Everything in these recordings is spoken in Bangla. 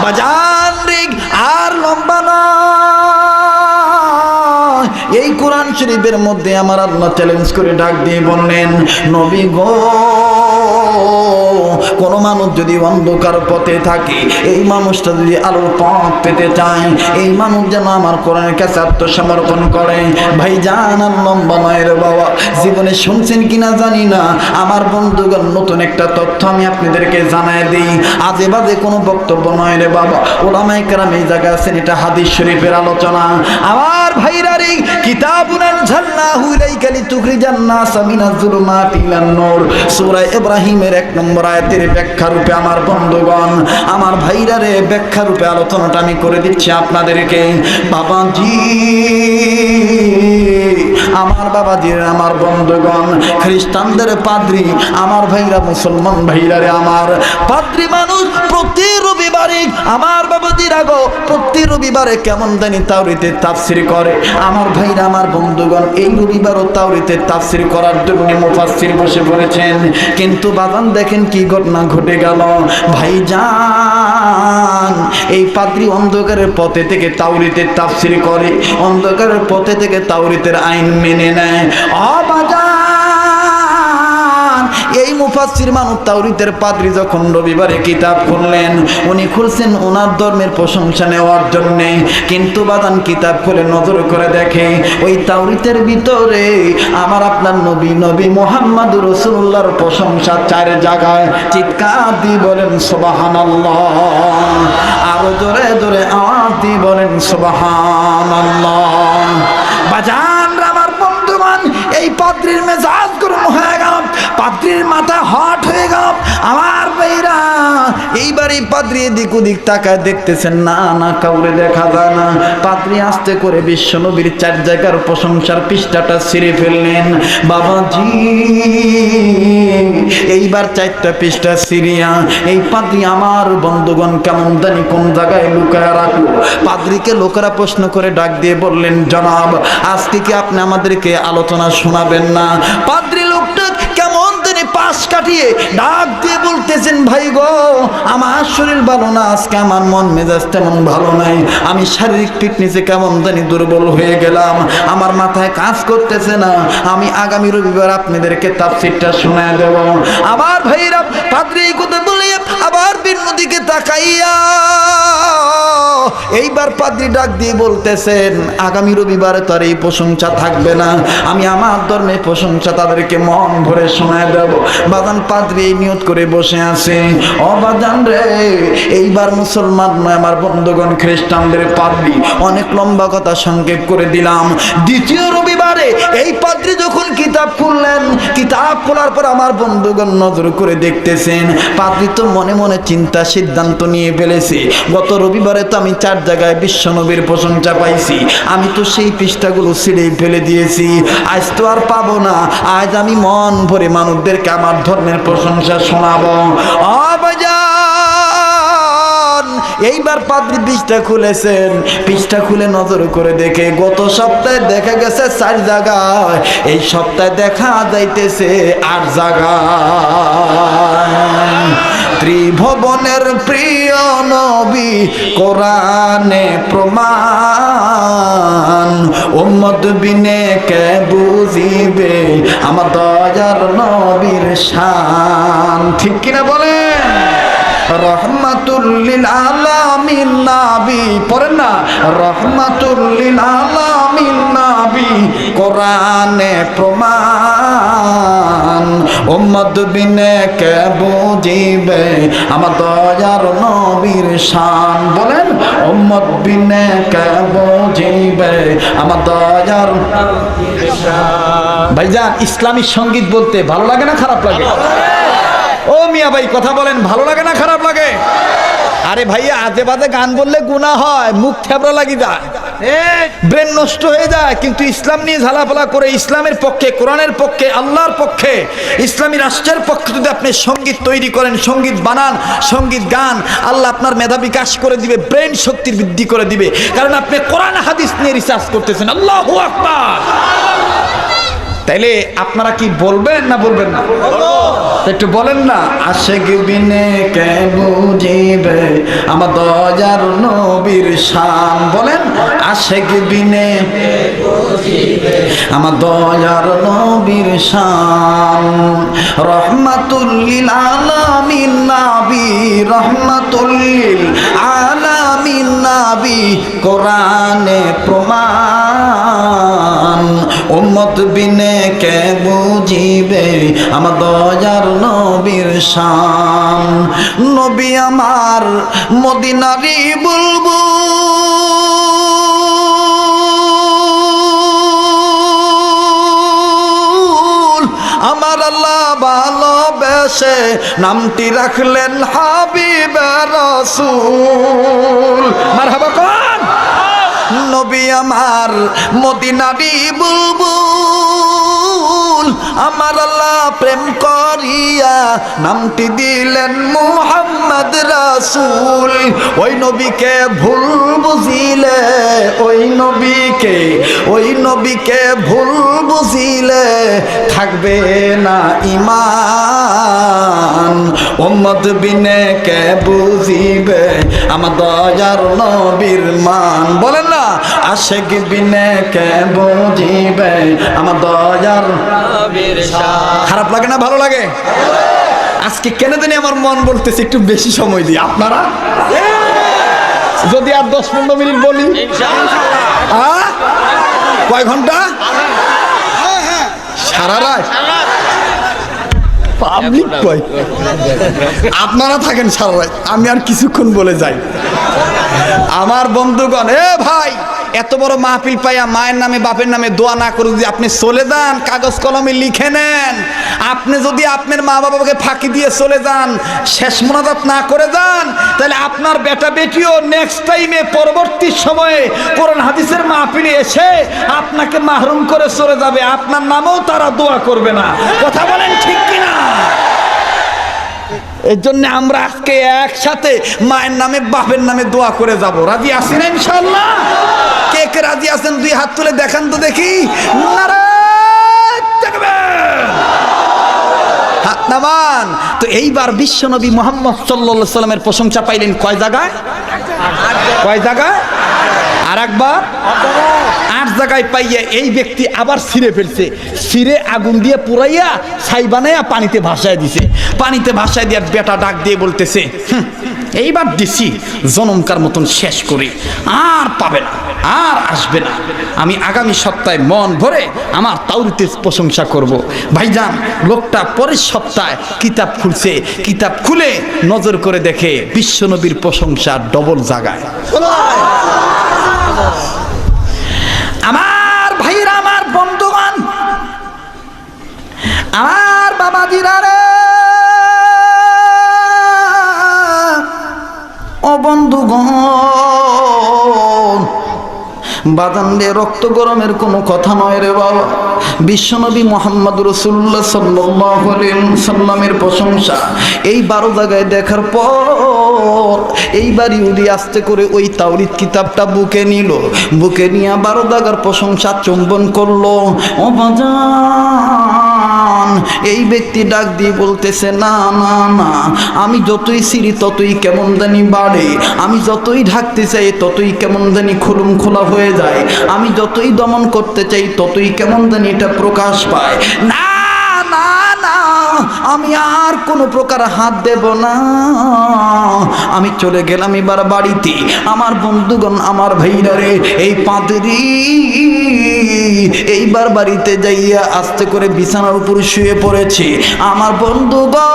বাজান রিক আর লম্বা না। এই কোরআন শরীফের মধ্যে আমার আল্লাহ চ্যালেঞ্জ করে ডাক দিয়ে বললেন, নবী গো, কোন মানুষ যদি অন্ধকার পথে থাকে, এই মানুষটা যদি আলোর পথ পেতে চায়, এই মানুষ যেন আমার কোরআনের কাছে আত্মসমর্পণ করে। ভাই জান আর লম্বা নয় রে বাবা, জীবনে শুনছেন কিনা জানি না, আমার বন্ধুগণ নতুন একটা তথ্য আমি আপনাদেরকে জানায় দিই। আজে বাজে কোনো বক্তব্য নয় রে বাবা, ওলামায়ে কেরাম এই জায়গায় আছেন, এটা হাদিস শরীফের আলোচনা। আমার ভাইরা রে, কিতাবুন আনজালনাহু ইলাইকা লিতুখরিজান নাসা মিনাজ যুলুমাতি ইলান নূর, সূরা ইব্রাহিমের 1 নম্বর আয়াতের ব্যাখ্যা রূপে আমার বন্ধুগণ, আমার ভাইরা রে, ব্যাখ্যা রূপে আলোচনাটা আমি করে দিচ্ছি আপনাদেরকে। বাবাজি, আমার বাবাজির, আমার বন্ধুগণ, খ্রিস্টানদের পাদ্রী, আমার ভাইরা, মুসলমান ভাইরা রে, আমার পাদ্রী মানুষ প্রতি রবিবারে, আমার বাবাজিরা গো, প্রতি রবিবারে কেমন জানি তাওরাতের তাফসীর করে। আমার ভাইরা, আমার বন্ধুগণ, এই রবিবারও তাওরাতের তাফসীর করার জন্য মুফাসসির বসে পড়েছেন। কিন্তু বাবান দেখেন কি ঘটনা ঘটে গেল। ভাইজান, এই পাদ্রী অন্ধকারের পথে থেকে তাওরাতের তাফসীর করে, অন্ধকারের পথে থেকে তাওরাতের আইন মেনে নেয়। এই মুফাসসির মানুষ তাওরাতের পাদ্রী যখন রবিবারে কিতাব খুললেন, উনি খুলছেন ওনার ধর্মের প্রশংসা নেওয়ার জন্য, কিন্তু বাদান কিতাব খুলে নজর করে দেখে ওই তাওরাতের ভিতরে আমার আপনার নবী, নবী মুহাম্মদুর রাসূলুল্লাহর প্রশংসা 4 জায়গায়। চিৎকার দিয়ে বলেন সুবহানাল্লাহ, আরো জোরে জোরে আওয়াজ দিয়ে বলেন সুবহানাল্লাহ। বাজান আমার বন্ধুগণ, এই পাদ্রীর মেজাজ গরম হয়ে গেল, পাদ্রীর মাথা হট হয়ে গেল। আমার ভাইরা, এইবার এই পাদ্রী এদিক ওদিক তাকায়, দেখতেছেন না না কাউরে দেখা যায় না। পাদ্রী আস্তে করে বিশ্ব নবীর 4 জায়গার প্রশংসার পৃষ্ঠাটা ছিঁড়ে ফেললেন। বাবাজি, এইবার 4টা পৃষ্ঠা ছিঁড়িয়া এই পাদ্রী আমার বন্ধুগণ কেমন জানি কোন জায়গায় লুকায় রাখলো। পাদ্রীকে লোকেরা প্রশ্ন করে ডাক দিয়ে বললেন, জনাব, আজকে কি আপনি আমাদেরকে আলোচনা শোনাবেন না? পাদ্রী লোকটা কেমন তিনি পাশ কাটিয়ে ডাক দিয়ে বলতেছেন, ভাই গো, আমার শরীর ভালো না, আজকে আমার মন মেজাজ তেমন ভালো নাই, আমি শারীরিক ফিটনেসে কেমন জানি দুর্বল হয়ে গেলাম, আমার মাথায় কাজ করতেছে না, আমি আগামী রবিবার আপনাদেরকে তাফসীরটা শোনায় দেব। আবার ভাইরা, পাদ্রী এই কথা বলে আবার ভিন্ন দিকে তাকাইয়া এইবার পাদ্রী ডাক দিয়ে বলতেছেন, আগামী রবিবারে তার এই প্রশংসা থাকবে না, আমি আমার ধর্মের প্রশংসা তাদেরকে মন ভরে শোনায় দেব। বাজান পাদ্রী নিয়ত করে বসে আছে। ও বাজান রে, এইবার মুসলমান নয় আমার বন্ধুগণ, খ্রিস্টানদের পাদ্রী। অনেক লম্বা কথা সংক্ষেপ করে দিলাম। দ্বিতীয় রবিবারে এই পাদ্রী যখন কিতাব খুললেন, কিতাব খোলার পর আমার বন্ধুগণ নজর করে দেখতেছেন, পাদ্রী তো মনে মনে চিন্তা সিদ্ধান্ত নিয়ে ফেলেছে, গত রবিবারে তো আমি 4 জায়গায় বিশ্বনবীর প্রশংসা পাইছি, আমি তো সেই পৃষ্ঠাগুলো ছিঁড়ে ফেলে দিয়েছি, আজ তো আর পাবো না, আজ আমি মন ভরে মানুষদেরকে আমার ধর্মের প্রশংসা শোনাবো। এইবার পাদ্রী পৃষ্ঠা খুলেছেন, পৃষ্ঠা খুলে নজর করে দেখে গত সপ্তাহে দেখা গেছে 4 জায়গায়, এই সপ্তাহে দেখা যাইতেছে 8 জায়গায়। ত্রিভুবনের প্রিয় নবী, কোরআনে প্রমাণ, উম্মত বিনে কে বুঝিবে আমার দয়ার নবীর শান। ঠিক কিনা বলেন? রহমাতুল লিল আলামিন নবী, পড়েন না, রহমাতুল লিল আলামিন নবী, কোরআনে প্রমাণ, উম্মত বিনে কে বুঝিবে আমার দয়ার নবীর শান। বলেন, উম্মত বিনে কে বুঝিবে আমার দয়ার নবীর শান। ভাইজান, ইসলামী সঙ্গীত বলতে ভালো লাগে না খারাপ লাগে? ও মিয়া ভাই, কথা বলেন, ভালো লাগে না খারাপ লাগে? আরে ভাইয়া, আজে বাজে গান বললে গুনাহ হয়, মুখ থেবড়া লাগি যায়, ব্রেন নষ্ট হয়ে যায়। কিন্তু ইসলাম নিয়ে ঝালাপালা করে, ইসলামের পক্ষে, কোরআনের পক্ষে, আল্লাহর পক্ষে, ইসলামী রাষ্ট্রের পক্ষে যদি আপনি সঙ্গীত তৈরি করেন, সঙ্গীত বানান, সঙ্গীত গান, আল্লাহ আপনার মেধা বিকাশ করে দিবে, ব্রেন শক্তির বৃদ্ধি করে দিবে, কারণ আপনি কোরআন হাদিস নিয়ে রিসার্চ করতেছেন। আল্লাহু আকবার। তাইলে আপনারা কি বলবেন না বলবেন না? একটু বলেন না, আশেক বিনে কে বুঝিবে আমার দয়ার নবীর শান। বলেন, আশেক বিনে আমার দয়ার নবীর শান। রহমাতুল লিল আলামিন নবী, রহমাতুল লিল আলামিন নবী, কোরআনে প্রমাণ। উম্মত বিনে কে বুঝিবে আমার দয়ার নবীর শান। নবী আমার মদিনারি বুলবুল, আমার আল্লাহ ভালোবেসে নামটি রাখলেন হাবিবে রাসূল। মারহাবা কোন? নবী আমার মদিনারি বুলবুল, আমার আল্লাহ প্রেম করিয়া নামটি দিলেন মুহাম্মদ রাসূল। ওই নবীকে ভুল বুঝিলে, ওই নবীকে ভুল বুঝিলে থাকবে না ঈমান। উম্মত বিনে কে বুঝিবে আমার দয়ার নবীর মান। বলেন না, আশেক বিনে কে বুঝিবে আমার দয়ার নবীর শান। খারাপ লাগে না ভালো লাগে? আজকে কেন জানি আমার মন বলতেছে একটু বেশি সময় দিই। আপনারা যদি আর 10-15 মিনিট বলি, কয় ঘন্টা? সারা রাত পাবলিক কয়, আপনারা থাকেন সারা রাত, আমি আর কিছুক্ষণ বলে যাই। আমার বন্ধুগণ, এ ভাই, এত বড় মাহফিল পাইয়া মায়ের নামে বাপের নামে দোয়া না করে যদি আপনি চলে যান, কাগজ কলমে লিখে নেন, আপনি যদি আপনার মা বাবাকে ফাঁকি দিয়ে চলে যান, শেষ মোনাজাত না করে যান, তাহলে আপনার বেটা বেটিও নেক্সট টাইমে পরবর্তী সময়ে কোরআন হাদিসের মাহফিলে এসে আপনাকে মাহরুম করে চলে যাবে, আপনার নামেও তারা দোয়া করবে না। কথা বলেন ঠিক কিনা? এর জন্য আমরা আজকে একসাথে মায়ের নামে বাপের নামে দোয়া করে যাব। রাজি আছেন ইনশাআল্লাহ? কে কে রাজি আছেন দুই হাত তুলে দেখান তো দেখি। নারায়ে তাকবীর, হাত নামান। তো এইবার বিশ্বনবী মুহাম্মদ সাল্লাল্লাহু আলাইহি সাল্লামের প্রশংসা পাইলেন কয় জায়গায়? কয় জায়গায়? আর একবার 8 জায়গায় পাইয়া এই ব্যক্তি আবার ছিঁড়ে ফেলছে, ছিঁড়ে আগুন দিয়ে পুরাইয়া ছাই বানাইয়া পানিতে ভাসায় দিছে। পানিতে ভাসায় দিয়ে বেটা ডাক দিয়ে বলতেছে, এইবার দিছি জনমকার মতন শেষ করে, আর পাবে না, আর আসবে না। আমি আগামী সপ্তাহে মন ভরে আমার তাওরাতের প্রশংসা করব। ভাইজান, লোকটা পরের সপ্তাহে কিতাব খুলছে, কিতাব খুলে নজর করে দেখে বিশ্বনবীর প্রশংসা ডবল জায়গায়। আমার ভাইরা, আমার বন্ধুগণ, আমার বাবাজিরা রে, ও বন্ধুগণ, বাদানলে রক্ত গরমের কোনো কথা নয় রে বাবা। বিশ্বনবী মুহাম্মদ রাসূলুল্লাহ সাল্লাল্লাহু আলাইহি সাল্লামের প্রশংসা এই 12 জায়গায় দেখার পর এইবার ইহুদি আস্তে করে ওই তাওরাত কিতাবটা বুকে নিল, বুকে নিয়ে 12 জায়গার প্রশংসা চুম্বন করলো। ও বাজান, এই ব্যক্তি ডাক দিয়ে বলতেছে, না না না, আমি যতই ছিঁড়ি ততই কেমন জানি বাড়ে, আমি যতই ঢাকতে চাই ততই কেমন জানি খুলুম খোলা হয়ে যায়, আমি যতই দমন করতে চাই ততই কেমন জানি এটা প্রকাশ পায়। না না না, আমি আর কোনো প্রকার হাত দেব না, আমি চলে গেলাম এবার বাড়িতে। আমার বন্ধুগণ, আমার ভাইরা রে, এই পাদরি এইবার বাড়িতে যাইয়া আস্তে করে বিছানার উপর শুয়ে পড়েছে। আমার বন্ধুগণ,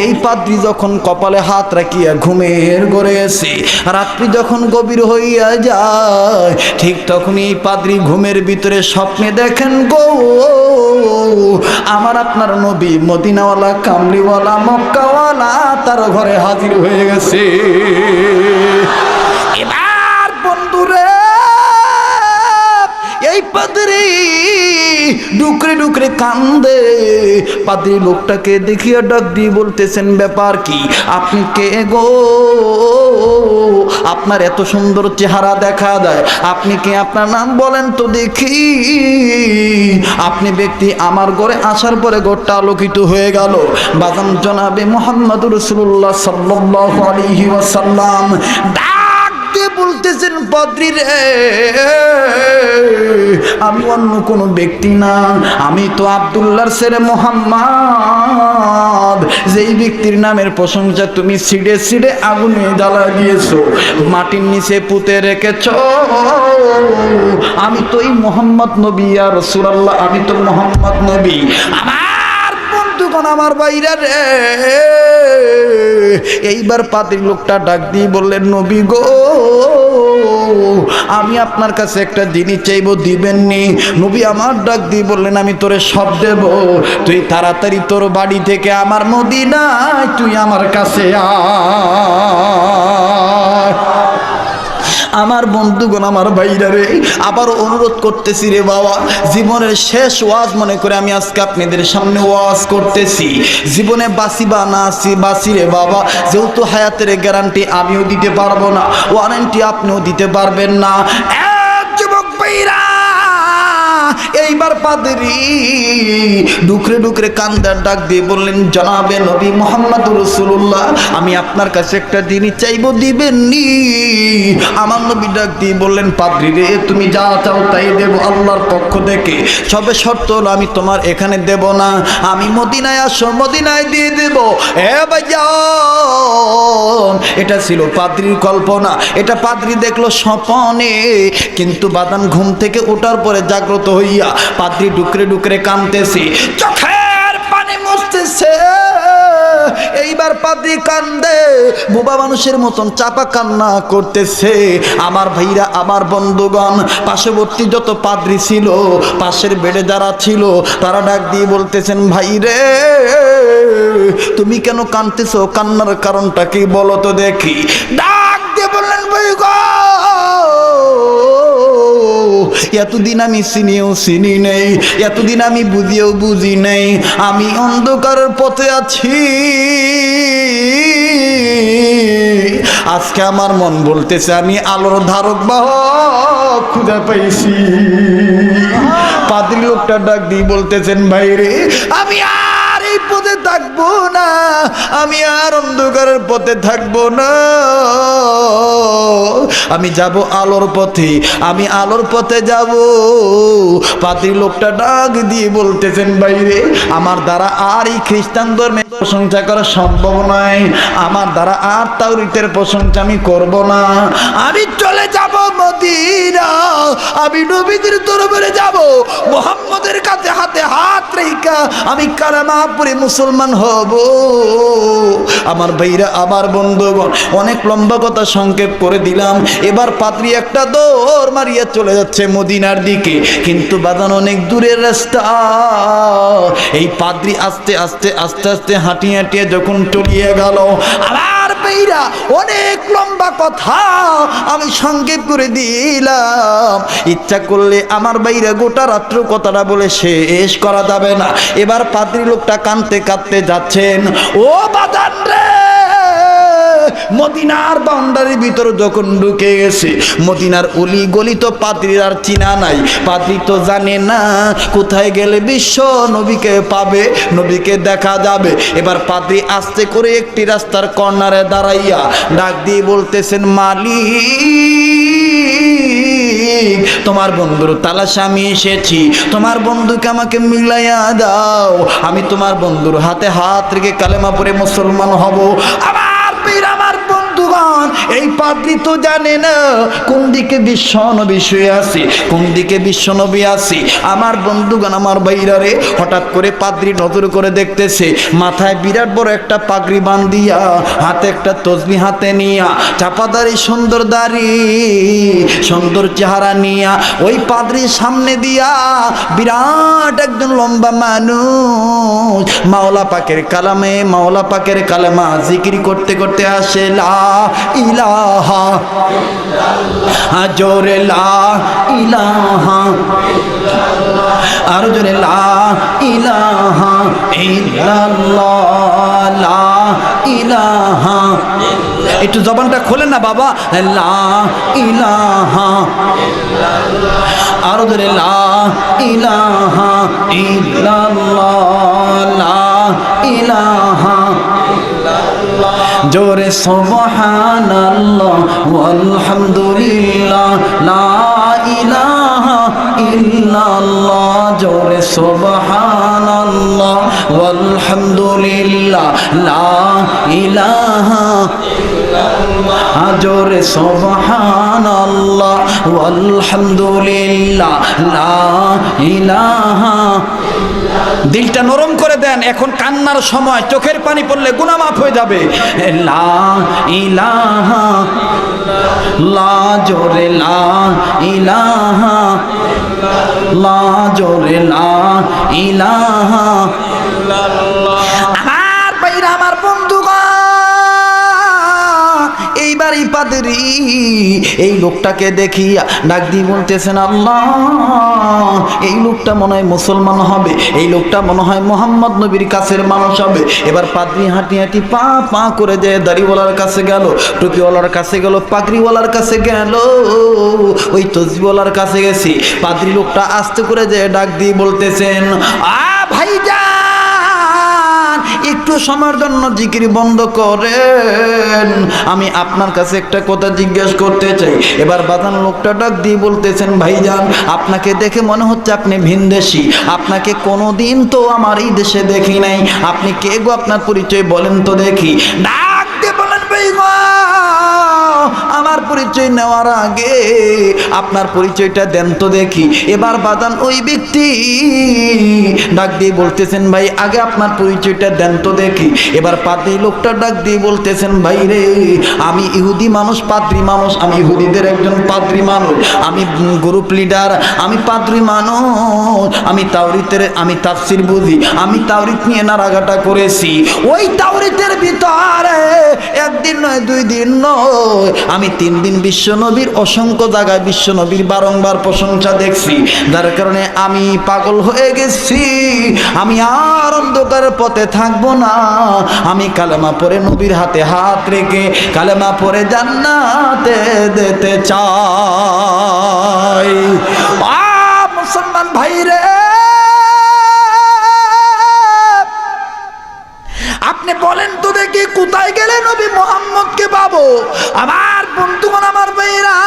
এই পাদ্রী যখন কপালে হাত রাখিয়া ঘুমের ঘরে এসে, রাত্রি যখন গভীর হইয়া যায়, ঠিক তখনই এই পাদ্রী ঘুমের ভিতরে স্বপ্নে দেখেন গো, আমার আপনার নবী মদিনাওয়ালা, কামলিওয়ালা, মক্কাওয়ালা তার ঘরে হাজির হয়ে গেছে। এবার বন্ধুরে, এই পাদ্রী ডুকরে ডুকরে কান্দে। পাদ্রী লোকটাকে দেখিয়া ডাক দিয়ে বলতেছেন, ব্যাপার কি? আপনি কে গো? আপনার এত সুন্দর চেহারা দেখা যায়, আপনি কে? আপনার নাম বলেন তো দেখি। আপনি ব্যক্তি আমার ঘরে আসার পরে ঘরটা আলোকিত হয়ে গেল। বাজান জনাবে মুহাম্মদুর রাসূলুল্লাহ সাল্লাল্লাহু আলাইহি ওয়াসাল্লাম ডাক দিয়ে বলতেছেন, পাদ্রী রে, আমি অন্য কোনো ব্যক্তি না, আমি তো আব্দুল্লাহর ছেলে মুহাম্মদ, যেই ব্যক্তির নামের প্রশংসা তুমি ছিঁড়ে ছিঁড়ে আগুনে জ্বালা দিয়েছো, মাটির নিচে পুঁতে রেখেছ। আমি তো এই মুহাম্মদ নবী, ইয়া রাসূলুল্লাহ, আমি তো মুহাম্মদ নবী। আমার বন্ধুগণ, আমার বাইরা রে, এইবার পাদ্রী লোকটা ডাক দিয়ে বললেন, নবী গো, আমি আপনার কাছে একটা জিনিস চাইবো, দিবেননি? নবী আমার ডাক দিয়ে বললেন, আমি তোরে সব দেব, তুই তাড়াতাড়ি তোর বাড়ি থেকে আমার মদিনায় তুই আমার কাছে আয়। আমার বন্ধুগণ, আমার ভাইরা রে, আবার অনুরোধ করতেছি রে বাবা, জীবনের শেষ ওয়াজ মনে করে আমি আজকে আপনাদের সামনে ওয়াজ করতেছি। জীবনে বাঁচি বা না বাঁচি রে বাবা, যেহেতু হায়াতের গ্যারান্টি আমিও দিতে পারবো না, ওয়ারেন্টি আপনিও দিতে পারবেন না। এক যুবক ভাইরা, এইবার পাদ্রী ডুকরে ডুকরে কান্দার ডাক দিয়ে বললেন, জনাবে নবী মুহাম্মদুর রাসূলুল্লাহ, আমি আপনার কাছে একটা জিনিস চাইবো, দিবেননি? আমার নবী ডাক দিয়ে বললেন, পাদ্রী রে, তুমি যা চাও তাই দেব আল্লাহর পক্ষ থেকে, সবে শর্ত হলো আমি তোমার এখানে দেব না, আমি মদিনায় আসো, মদিনায় দিয়ে দেব। এ ভাইজান, এটা ছিল পাদ্রীর কল্পনা, এটা পাদ্রী দেখলো স্বপ্নে, কিন্তু বাদান ঘুম থেকে ওঠার পরে জাগ্রত হইয়া পাদ্রী ডুকরে ডুকরে কাঁদতেছে, চোখের পানি মুছতেছে। এইবার পাদ্রী কান্দে, বোবা মানুষের মতন চাপা কান্না করতেছে। আমার ভাইরা, আমার বন্ধুগণ, পার্শ্ববর্তী যত পাদ্রী ছিল, পাশের বেডে যারা ছিল, তারা ডাক দিয়ে বলতেছেন, ভাই রে, তুমি কেন কাঁদতেছো? কান্নার কারণটা কি বলো তো দেখি। ডাক দিয়ে বললেন, ভাই গো, এতদিন আমি চিনিও চিনি নেই, এতদিন আমি বুঝিও বুঝি নেই, আমি অন্ধকারের পথে আছি। আজকে আমার মন বলতেছে আমি আলোর ধারক বাহক খুঁজে পাইছি। পাদ্রী লোকটা ডাক দিয়ে বলতেছেন, ভাই রে, আমি আর এই পথে থাকবো না, আমি আর অন্ধকারের পথে থাকবো না, আমি যাব আলোর পথে, আমি আলোর পথে যাব। পাদ্রী লোকটা ডাক দিয়ে বলতেছেন, ভাই রে, আমার দ্বারা আর এই খ্রিস্টান ধর্মের প্রশংসা করা সম্ভব নয়, আমার দ্বারা আর তাওরাতের প্রশংসা আমি করব না, আমি চলে যাব মদিনা, আমি নবীদের দরবারে যাব, মুহাম্মদের কাছে হাতে হাত রেখা আমি কালেমা পড়ে মুসলমান হব। আমার ভাইরা, আমার বন্ধুগণ, অনেক লম্বা কথা সংক্ষেপ করে দিলাম। এবার পাদ্রী একটা দৌড় মারিয়া চলে যাচ্ছে মদিনার দিকে, কিন্তু বাদান অনেক দূরের রাস্তা। এই পাদ্রী আস্তে আস্তে আস্তে আস্তে হাঁটিয়ে হাঁটিয়ে যখন টলিয়ে গেল, আমার ভাইরা, অনেক লম্বা কথা আমি সংক্ষেপ করে দিলাম, ইচ্ছা করলে আমার ভাইরা গোটা রাত্র কথাটা বলে শেষ করা যাবে না। এবার পাদ্রী লোকটা কাঁদতে কাঁদতে যাচ্ছেন। ও বাদান রে, মদিনার বাউন্ডারির ভিতর যখন ঢুকে গেছে, মদিনার অলি গলি তো পাদ্রীর আর চিনা নাই। পাদ্রী তো জানে না কোথায় গেলে বিশ্ব নবীকে পাবে, নবীকে দেখা যাবে। এবার পাদ্রী আস্তে করে একটি রাস্তার কর্নারে দাঁড়াইয়া ডাক দিয়ে বলতেছেন, মালিক, তোমার বন্ধুর তালাশে আমি এসেছি, তোমার বন্ধুকে আমাকে মিলাইয়া দাও, আমি তোমার বন্ধুর হাতে হাত রেখে কালেমা পড়ে মুসলমান হব। আমার বন্ধুগণ, এই পাদ্রী তো জানে না কোন দিকে বিশ্ব নবী শুয়ে আছে, কোন দিকে বিশ্ব নবী আছে। আমার বন্ধুগণ, আমার ভাইরা রে, হঠাৎ করে পাদ্রী নজর করে দেখতেছে, মাথায় বিরাট বড় একটা পাগড়ি বান্ধিয়া, হাতে একটা তসবিহ হাতে নিয়া, চাপাদারি সুন্দর দাড়ি, সুন্দর চেহারা নিয়া, ওই পাদ্রীর সামনে দিয়া বিরাট একজন লম্বা মানুষ মাওলা পাকের কালামে, মাওলা পাকের কালেমা জিকির করতে করতে আসে, লা ইলাহা ইলাহা, জোরে লা ইলাহা, আর জোরে লা ইলাহা ইল্লাল্লাহ, লা ইলাহা। একটু জবানটা খোলেন না বাবা, লা ইলাহা, আর জোরে লা ইলাহা ইল্লাল্লাহ, লা ইলাহা, জোরে সুবহানাল্লাহ ওয়ালহামদুলিল্লাহ, লা ইলাহা ইল্লাল্লাহ, জোরে সুবহানাল্লাহ ওয়ালহামদুলিল্লাহ, লা ইলাহা ইল্লাল্লাহ, জোরে সুবহানাল্লাহ ওয়ালহামদুলিল্লাহ, লা ইলাহা। দিলটা নরম করে দেন, এখন কান্নার সময়, চোখের পানি পড়লে গুনাহ মাফ হয়ে যাবে। লা ইলাহা, লা জোরে লা ইলাহা, লা জোরে লা ইলাহা। আমার ভাইরা, আমার বন্ধুগণ, এইবার এই পাদ্রী এই লোকটাকে দেখিয়া ডাক দিয়ে বলতেছেন, আল্লাহ, এই লোকটা মনে হয় মুসলমান হবে, এই লোকটা মনে হয় মোহাম্মদ নবীর কাছের মানুষ হবে। এবার পাদ্রী হাঁটি হাঁটি পা পা করে যায়, দাড়িওয়ালার কাছে গেল, টুপিওয়ালার কাছে গেল, পাগড়িওয়ালার কাছে গেল, ওই তসবিওয়ালার কাছে গেছি। পাদ্রী লোকটা আস্তে করে যায় ডাক দিয়ে বলতেছেন, ভাইজান, একটু সময়ের জন্য জিকির বন্ধ করেন, আমি আপনার কাছে একটা কথা জিজ্ঞেস করতে চাই। এবার বাদান লোকটা ডাক দিয়ে বলতেছেন, ভাইজান, আপনাকে দেখে মনে হচ্ছে আপনি ভিনদেশী, আপনাকে কোনোদিন তো আমার এই দেশে দেখি নাই, আপনি কে গো, আপনার পরিচয় বলেন তো দেখি। ডাক দিয়ে বলেন, ভাই গো, আমার পরিচয় নেওয়ার আগে আপনার পরিচয়টা দেন তো দেখি। এবার বাদান ওই ব্যক্তি ডাক দিয়ে বলতেছেন, ভাই, আগে আপনার পরিচয়টা দেন তো দেখি। এবার পাদ্রী লোকটা ডাক দিয়ে বলতেছেন, ভাই রে, আমি ইহুদি মানুষ, পাদ্রী মানুষ, আমি ইহুদিদের একজন পাদ্রী মানুষ, আমি গ্রুপ লিডার, আমি পাদ্রী মানুষ, আমি তাফসীর বুঝি, আমি তাওরীত নিয়ে নাড়াঘাটা করেছি। ওই তাওরীতের ভিতরে একদিন নয়, 2 দিন নয়, আমি 3 দিন বিশ্বনবীর অসংখ্য জায়গায় বিশ্বনবীর বারংবার প্রশংসা দেখছি, যার কারণে আমি পাগল হয়ে গেছি। আমি আর অন্ধকারের পথে থাকবো না, আমি কালেমা পড়ে নবীর হাতে হাত রেখে কালেমা পড়ে জান্নাতে যেতে চাই। মুসলমান ভাইরে, আপনি বলেন তো দেখি, কোথায় গেলে নবী মুহাম্মদকে পাবো? আমার বন্ধুগণ, আমার ভাইরা,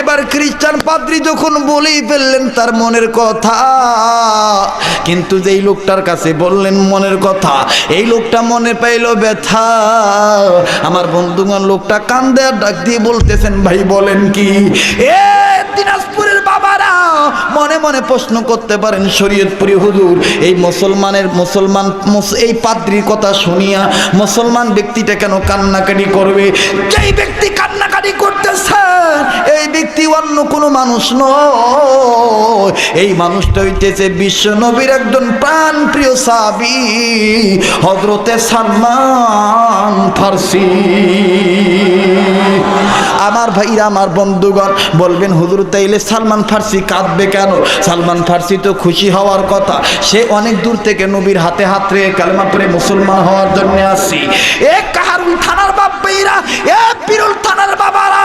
এবার খ্রিস্টান পাদ্রী যখন বলেই ফেললেন তার মনের কথা, কিন্তু যেই লোকটার কাছে বললেন মনের কথা, এই লোকটা মনে পাইল ব্যথা। আমার বন্ধুগণ, লোকটা কান্দে আর ডাক দিয়ে বলতেছেন, ভাই বলেন কি? দিনাজপুরের বাবারা মনে মনে প্রশ্ন করতে পারেন, শরীয়তপুরি হুজুর, এই এই পাদ্রীর কথা শুনিয়া মুসলমান ব্যক্তিটা কেন কান্নাকাটি করবে? যেই ব্যক্তি কান্নাকাটি করতেছে এই ব্যক্তি অন্য কোনো মানুষ নয়, এই মানুষটা হইতেছে বিশ্ব নবীর একজন প্রাণ প্রিয় সাহাবী, হযরতে সালমান ফারসি। আমার ভাইরা, আমার বন্ধুগণ, বলবেন, হুজুর, তাইলে সালমান ফারসি কাঁদবে কেন? সালমান ফারসি তো খুশি হওয়ার কথা, সে অনেক দূর থেকে নবীর হাতে হাত রেখে কালেমা পড়ে মুসলমান হওয়ার জন্য আসছি। এ কাহারুল থানার বাবাইরা, এ বিরুল থানার বাবারা,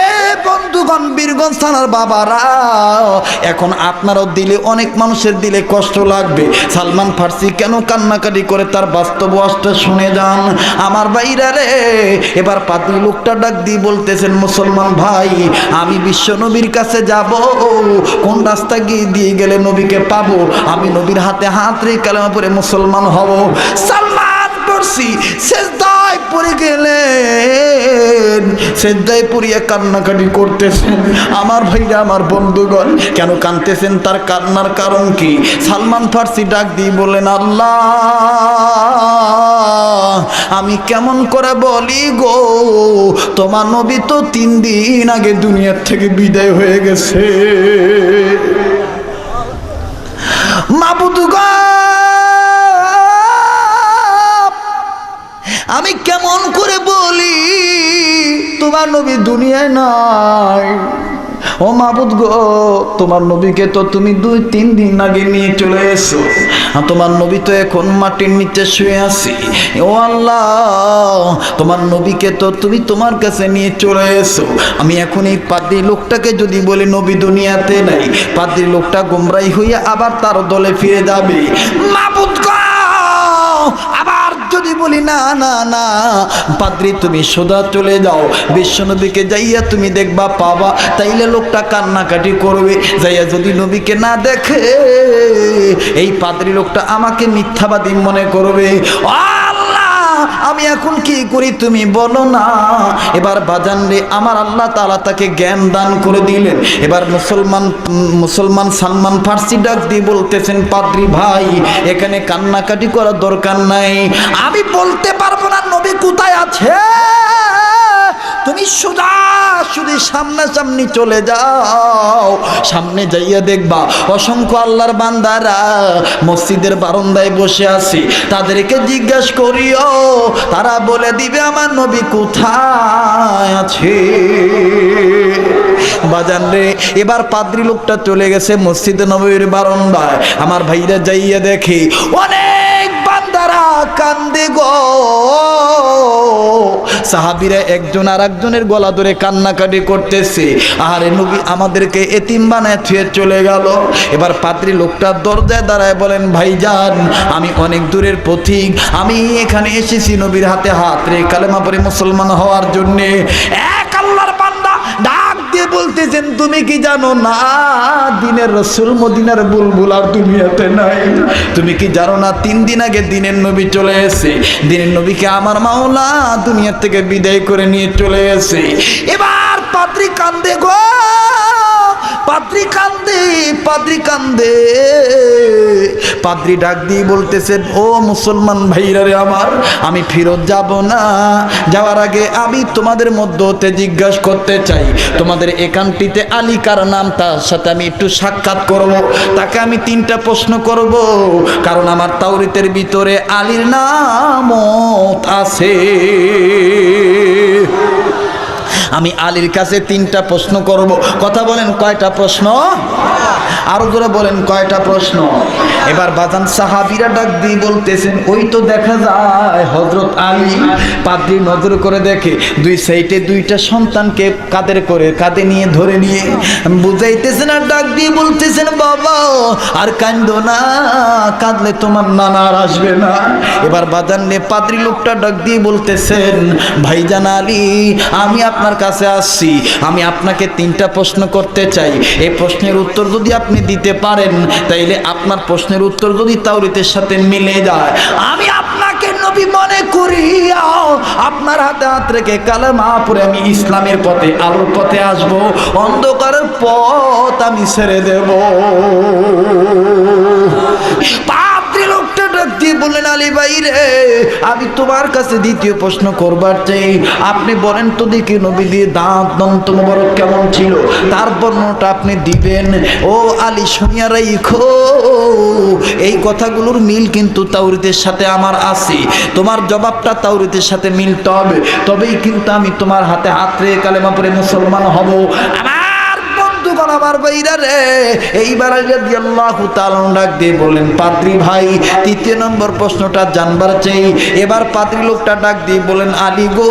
এ বন্ধুগণ, বীরগঞ্জ থানার বাবারা, এখন আপনারও দিলে, অনেক মানুষের দিলে কষ্ট লাগবে। সালমান ফারসি কেন কান্নাকাটি করে তার বাস্তব ওয়াজটা শুনে যান। আমার ভাইরা রে, এবার পাদ্রী লোকটা ডাক দিয়ে বলতেছেন, মুসলমান ভাই, আমি বিশ্ব নবীর কাছে যাব, কোন রাস্তা দিয়ে গেলে নবীকে পাবো? আমি নবীর হাতে হাত রেখে কালেমা পড়ে মুসলমান হব। সালমান ফারসি সেজদায় পড়ে গেলেন, সেজদায় পড়িয়া কান্নাকাটি করতেছেন। আমার ভাইরা, আমার বন্ধুগণ, কেন কাঁদতেছেন? তার কান্নার কারণ কি? সালমান ফারসি ডাক দিয়ে বলেন, আল্লাহ, আমি কেমন করে বলি গো, তোমার নবী তো 3 দিন আগে দুনিয়ার থেকে বিদায় হয়ে গেছে। মাবুদ গো, আমি কেমন করে বলি তোমার নবী দুনিয়ায় নাই? ও মাবুদ গো, তোমার নবীকে তো তুমি 2-3 দিন আগে নিয়ে চলে এসো, আর তোমার নবী তো এখন মাটির নিচে শুয়ে আছে। ও আল্লাহ, তোমার নবীকে তো তুমি তোমার কাছে নিয়ে চলে এসো। আমি এখন এই পাদ্রী লোকটাকে যদি বলি নবী দুনিয়াতে নাই, পাদ্রী লোকটা গোমরাই হইয়া আবার তার দলে ফিরে যাবে। মাবুদ গো, আবার যদি বলি না না না পাদ্রী তুমি সোজা চলে যাও, বিশ্বনবীকে যাইয়া তুমি দেখবা পাবা, তাইলে লোকটা কান্নাকাটি করবে। যাইয়া যদি নবীকে না দেখে এই পাদ্রী লোকটা আমাকে মিথ্যাবাদী মনে করবে। আল্লাহ, আমি এখন কি করি তুমি বলো না। এবার বাজান রে, আমার আল্লাহ তাআলা তাকে জ্ঞান দান করে দিলেন। এবার মুসলমান সালমান ফার্সি ডাক দিয়ে বলতেছেন, পাদ্রী ভাই এখানে কান্নাকাটি করার দরকার নাই, আমি বলতে পারবো না নবী কোথায় আছে, তুমি সোজা শুধু সামনাসামনি চলে যাও। সামনে যাইয়া দেখবা অসংখ্য আল্লাহর বান্দারা মসজিদের বারান্দায় বসে আছে, তাদেরকে জিজ্ঞাসা করিও, তারা বলে দিবে আমার নবী কোথায় আছে। বাজান রে, এবার পাদ্রী লোকটা চলে গেছে মসজিদে নববীর বারান্দায়। আমার ভাইরা যাইয়া দেখে অনেক বান্দারা কান্দে গো। সাহাবীরা একজন আর একজনের গলা ধরে কান্নাকাটি করতেছে, আরে নবী আমাদেরকে এতিম বানায় থুয়ে চলে গেল। এবার পাদ্রী লোকটা দরজায় দাঁড়ায় বলেন, ভাইজান আমি অনেক দূরের পথিক, আমি এখানে এসেছি নবীর হাতে হাত রে কালেমা পড়ে মুসলমান হওয়ার জন্য। এক আল্লাহর বান্দা ডাক দিয়ে বলতেছেন, তুমি কি জানো না দিনের রাসূল মদিনার বুলবুল আর দুনিয়াতে নাই? তুমি কি জানো না 3 দিন আগে দিনের নবী চলে এসেছে, দিনের নবীকে আমার মাওলা দুনিয়া থেকে বিদায় করে নিয়ে চলে এসেছে। এবার পাদ্রী কান্দে গো, পাদ্রী কান্দে, পাদ্রী কান্দে। পাদ্রী ডাক দিয়ে বলতেছেন, ও মুসলমান ভাইরা রে আমার, আমি ফেরত যাব না, যাওয়ার আগে আমি তোমাদের মধ্যে হতে জিজ্ঞাসা করতে চাই, তোমাদের একান্তিতে আলী কার নাম, তার সাথে আমি একটু সাক্ষাৎ করব, তাকে আমি 3টা প্রশ্ন করব, কারণ আমার তাওরাতের ভিতরে আলীর নাম আছে। আমি আলীর কাছে 3টা প্রশ্ন করব। কথা বলেন কয়টা প্রশ্ন? আরো জোরে বলেন কয়টা প্রশ্ন? এবার বাজান সাহাবীরা ডাক দিয়ে বলতেছেন, ওই তো দেখা যায় হযরত আলী। পাদ্রী নজর করে দেখে 2 সাইডে 2টা সন্তানকে কাঁধে নিয়ে ধরে নিয়ে বুঝাইতেছেন আর ডাক দিয়ে বলতেছেন, বাবা আর কান্দো না, কাঁদলে তোমার নানা আর আসবে না। এবার বাজান নে পাদ্রী লোকটা ডাক দিয়ে বলতেছেন, ভাইজান আলী আমি আপনার কাছে আসছি, আমি আপনাকে 3টা প্রশ্ন করতে চাই, এই প্রশ্নের উত্তর যদি আপনি দিতে পারেন, তাইলে আপনার প্রশ্নের উত্তর যদি তাওরাতের সাথে মিলে যায়, আমি আপনাকে নবী মনে করি, আপনার হাতে হাত রেখে কালেমা পড়ে আমি ইসলামের পথে আলোর পথে আসব, অন্ধকারের পথ আমি ছেড়ে দেব। পাদ্রী লোকটা ডাক দিয়ে বললেন, আলী ভাই রে, আমি তোমার কাছে 2য় প্রশ্ন করবার চাই, আপনি বলেন তো দেখি নবী দিয়ে দাঁত দন্ত মোবারক কেমন ছিল, তার বর্ণনাটা আপনি দিবেন। ও আলী শুনিয়া রাখো, এই কথাগুলোর মিল কিন্তু তাওরাতের সাথে আমার আছে, তোমার জবাবটা তাওরাতের সাথে মিলতে হবে, তবেই কিন্তু আমি তোমার হাতে হাত রেখে কালেমা পড়ে মুসলমান হব। আমার ভাইরা রে, এইবার রাদিয়াল্লাহু তাআলা ডাক দিয়ে বলেন, পাদ্রী ভাই 3 নম্বর প্রশ্নটা জানবার চাই। এবার পাদ্রী লোকটা ডাক দিয়ে বলেন, আলী গো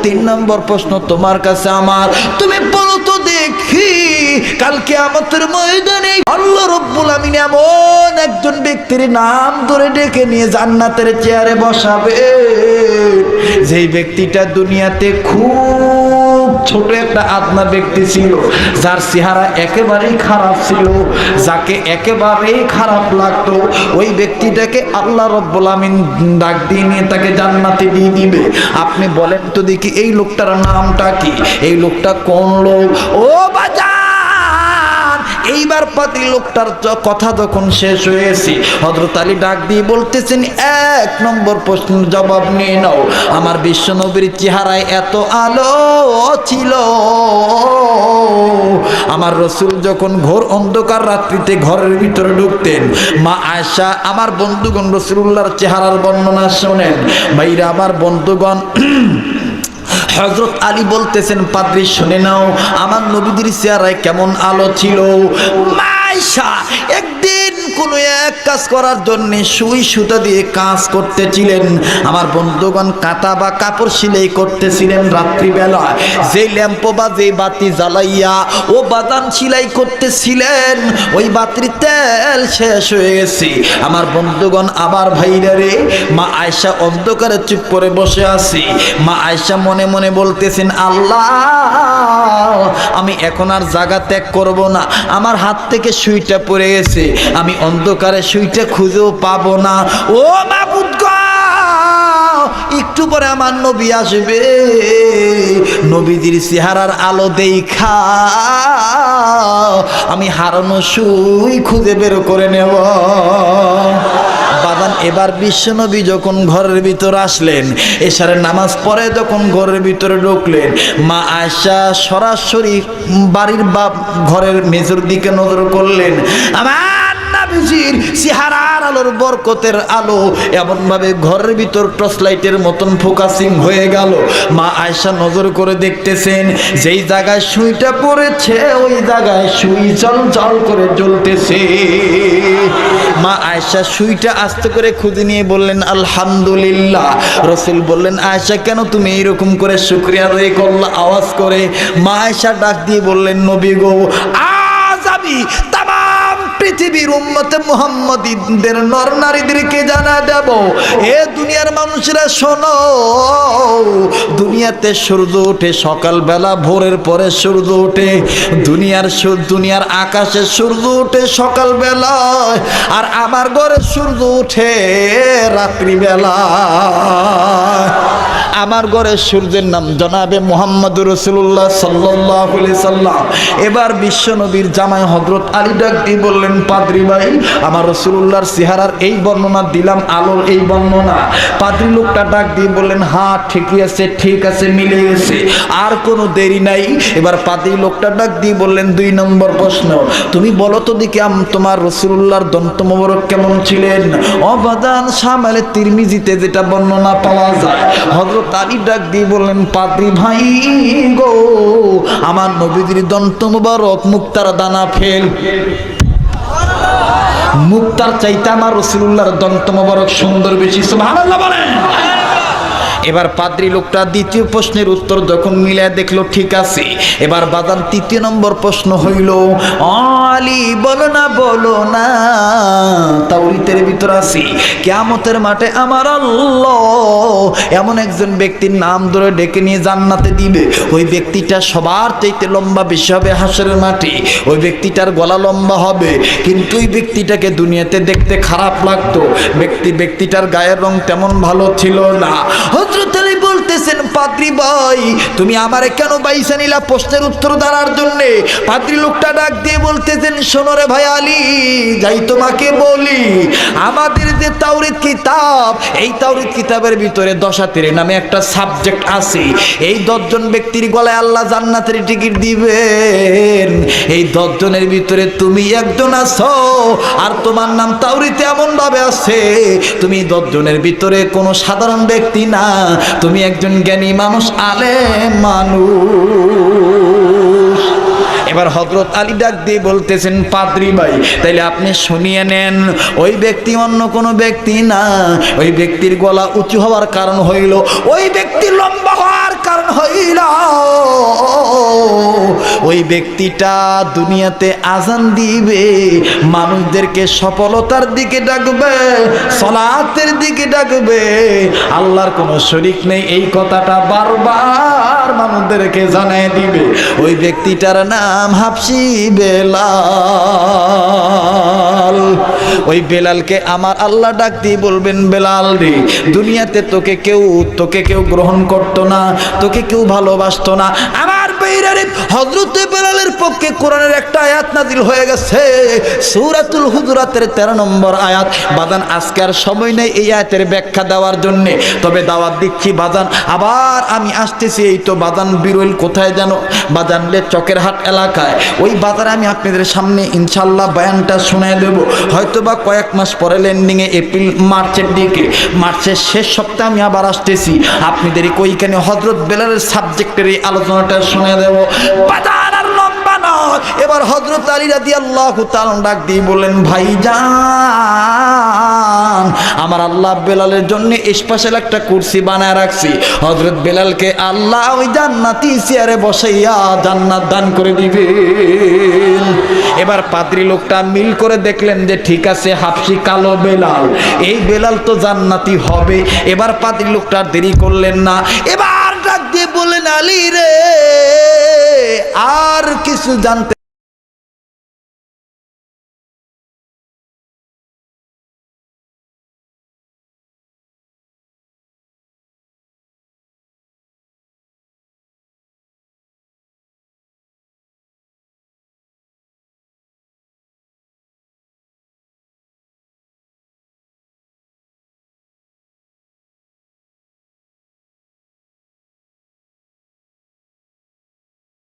3 নম্বর প্রশ্ন তোমার কাছে আমার, তুমি বলো তো দেখি কাল কিয়ামতের ময়দানে আল্লাহ রাব্বুল আমিন এমন একজন ব্যক্তির নাম ধরে ডেকে নিয়ে জান্নাতের চেয়ারে বসাবে, যেই ব্যক্তিটা দুনিয়াতে খুব ছোট একটা আদনা ব্যক্তি ছিল, যার চেহারা একেবারেই খারাপ ছিল, যাকে একেবারেই খারাপ লাগতো, ওই ব্যক্তিটাকে আল্লাহ রাব্বুল আমিন ডাক দিয়ে নিয়ে তাকে জান্নাতে দিয়ে দিবে। আপনি বলেন তো দেখি এই লোকটার নামটা কি, এই লোকটা কোন লোক? ও বাজান, এইবার পাদ্রী লোকটার কথা যখন শেষ হয়েছে, হযরত আলী ডাক দিয়ে বলতেছেন, এক নম্বর প্রশ্নের জবাব নিয়ে নাও। আমার বিশ্বনবীর চেহারায় এত আলো ছিল, আমার রসুল যখন ঘোর অন্ধকার রাত্রিতে ঘরের ভিতরে ঢুকতেন, মা আয়েশা, আমার বন্ধুগণ রাসূলুল্লাহর চেহারার বর্ণনা শোনেন ভাইরা, আমার বন্ধুগণ। হযরত আলী বলতেছেন, পাদ্রী শুনে নাও আমার নবীদের চেহারায় কেমন আলো ছিল। মা আয়েশা একদিন কোনো এক কাজ করার জন্য সুই সুতা দিয়ে কাজ করতেছিলেন। আমার বন্ধুগণ কাঁথা বা কাপড় সেলাই করতেছিলেন রাত্রিবেলা, যেই ল্যাম্প বা যেই বাতি জ্বালাইয়া ও বাদাম সেলাই করতেছিলেন, ওই বাতির তেল শেষ হয়ে গেছে। আমার বন্ধুগণ, আমার ভাইরা রে, মা আয়েশা অন্ধকারে চুপ করে বসে আছি। মা আয়েশা মনে মনে বলতেছেন, আল্লাহ, আমি এখন আর জায়গা ত্যাগ করব না, আমার হাত থেকে সুইটা পড়ে গেছে, আমি অন্ধকারে সুইটা খুঁজেও পাবো না। ও মাবুদ গো, একটু পরে আমার নবী আসবে, নবীজির চেহারার আলো দেখা আমি হারানো সুই খুঁজে বের করে নেব। বাদান, এবার বিশ্বনবী যখন ঘরের ভিতর আসলেন, এশারের নামাজ পড়ে যখন ঘরের ভিতরে ঢুকলেন, মা আয়েশা সরাসরি বাড়ির ঘরের মেজর দিকে নজর করলেন। আমার নবীজির চেহারার আলোর বরকতের আলো এমন ভাবে ঘরের ভিতর টর্চ লাইটের মতন ফোকাসিং হয়ে গেল। মা আয়েশা নজর করে দেখতেছেন, যেই জায়গায় সুইটা পড়েছে ওই জায়গায় সুই জল জল করে জ্বলতেছে। মা আয়েশা সুইটা আস্তে করে খুঁজে নিয়ে বললেন, আলহামদুলিল্লাহ। রাসূল বললেন, আয়েশা কেন তুমি এইরকম করে শুকরিয়া আদায় করলা আওয়াজ করে? মা আয়েশা ডাক দিয়ে বললেন, নবী গো, আজ আমি তামাম পৃথিবীর উম্মতে মুহাম্মাদীদের নর নারীদেরকে জানা দেব, এ দুনিয়ার মানুষেরা শোনো, দুনিয়াতে সূর্য ওঠে সকালবেলা, ভোরের পরে সূর্য ওঠে, দুনিয়ার আকাশে সূর্য ওঠে সকালবেলা, আর আমার ঘরে সূর্য ওঠে রাত্রিবেলা। আমার ঘরে সূর্যের নাম জনাবে মুহাম্মদুর রাসূলুল্লাহ সাল্লাল্লাহু আলাইহি সাল্লাম। এবার বিশ্বনবীর জামাই হযরত আলী ডাক দিয়ে বললেন, পাদ্রী ভাই, আমার রাসূলুল্লাহর চেহারার এই বর্ণনা দিলাম, আলোর এই বর্ণনা। পাদ্রী লোকটা ডাক দিয়ে বললেন, হ্যাঁ ঠিকই আছে, ঠিক আছে, মিলে গেছে, আর কোনো দেরি নাই। এবার পাদ্রী লোকটা ডাক দিয়ে বললেন, দুই নম্বর প্রশ্ন, তুমি বলো তো দেখি তোমার রাসূলুল্লাহর দন্ত মোবারক কেমন ছিলেন? অবাদান শামালে তিরমিজিতে যেটা বর্ণনা পাওয়া যায়, হযরত আলী ডাক দিয়ে বললেন, পাদ্রী ভাই গো, আমার নবীজির দন্ত মোবারক মুক্তার দানা ফেল, মুক্তার চাইতে আমার রাসূলুল্লাহর দন্ত মোবারক সুন্দর বেশি। সুবহানাল্লাহ বলেন। এবার পাদ্রী লোকটা দ্বিতীয় প্রশ্নের উত্তর যখন মিলে দেখলো ঠিক আছে, এবার বাদান তৃতীয় নম্বর প্রশ্ন হইল, আলী বলো না, তাওরীতের ভিতর আছে কিয়ামতের মাঠে আমার আল্লাহ এমন একজন ব্যক্তির নাম ধরে ডেকে নিয়ে জান্নাতে দিবে, ওই ব্যক্তিটা সবার চাইতে লম্বা বেশি হবে হাসরের মাঠে, ওই ব্যক্তিটার গলা লম্বা হবে, কিন্তু ওই ব্যক্তিটাকে দুনিয়াতে দেখতে খারাপ লাগতো, ব্যক্তিটার গায়ের রং তেমন ভালো ছিল না। হযরত আলী বলতেছেন, পাদ্রী ভাই তুমি আমারে কেন বাইসা নিলা প্রশ্নের উত্তর দেওয়ার জন্য? পাদ্রী লোকটা ডাক দিয়ে বলতেছেন, শোনো রে ভাই আলী, যাই তোমাকে বলি, আমাদের যে তাওরীত কিতাব, এই তাওরীত কিতাবের ভিতরে দশাতির নামে একটা সাবজেক্ট আছে, এই 10 জন ব্যক্তির গলায় আল্লাহ জান্নাতের টিকিট দিবেন, এই 10 জনের ভিতরে তুমি একজন আছো, আর তোমার নাম তাওরীতে এমন ভাবে আছে তুমি 10 জনের ভিতরে কোনো সাধারণ ব্যক্তি না, তুমি একজন জ্ঞানী মানুষ, আলেম মানুষ। এবার হযরত আলী ডাক দিয়ে বলতেছেন, পাদ্রী ভাই তাইলে আপনি শুনিয়ে নেন, ওই ব্যক্তি অন্য কোনো ব্যক্তি না, ওই ব্যক্তির গলা উঁচু হওয়ার কারণ হইল, ওই ব্যক্তি লম্বা হওয়ার কারণ হইল, ওই ব্যক্তিটা দুনিয়াতে আজান দিবে, মানুষদেরকে সফলতার দিকে ডাকবে, সালাতের দিকে ডাকবে, আল্লাহর কোনো শরীক নেই, এই কথাটা বারবার মানুষদেরকে জানায় দিবে, ওই ব্যক্তিটার নাম হাবশী বেলাল। ওই বেলালকে আমার আল্লাহ ডাক দিয়ে বলবেন, বেলাল রে, দুনিয়াতে তোকে কেউ গ্রহণ করতো না, তোকে কেউ ভালোবাসতো না, আমার বাইরে হযরত বেলালের পক্ষে কোরআনের একটা আয়াত নাযিল হয়ে গেছে, সূরাতুল হুজুরাতের 13 নম্বর আয়াত। বাজান আজকে আর সময় নেই এই আয়াতের ব্যাখ্যা দেওয়ার জন্য, তবে দাওয়াত দিচ্ছি বাজান। আবার আমি আসতেছি, এই তো বাজান বিরল কোথায় যেন বাজানলে চকের হাট এলাকায়, ওই বাজারে আমি আপনাদের সামনে ইনশাআল্লাহ বয়ানটা শুনিয়ে দেব। হয়তোবা কয়েক মাস পরে ল্যান্ডিংয়ে এপ্রিল মার্চের দিকে, মার্চের শেষ সপ্তাহে আমি আবার আসতেছি আপনাদেরকে ওইখানে হযরত বেলালের সাবজেক্টের এই আলোচনাটা শুনিয়ে দেব। বাজার আর লম্বা নয়, এবার হযরত আলী রাদিয়াল্লাহু তাআলা ডাক দিয়ে বললেন, ভাইজান আমার আল্লাহ বেলালের জন্য স্পেশাল একটা কুরসি বানায় রাখছি, হযরত বেলালকে আল্লাহ ওই জান্নাতি চেয়ারে বসাইয়া জান্নাত দান করে দিবেন। এবার পাদ্রী লোকটা মিল করে দেখলেন যে ঠিক আছে, হাফসি কালো বেলাল, এই বেলাল তো জান্নাতি হবে। এবার পাদ্রী লোকটা আর দেরি করলেন না, এবার ডাক দিয়ে বললেন, আলী রে আর কিছু জানতে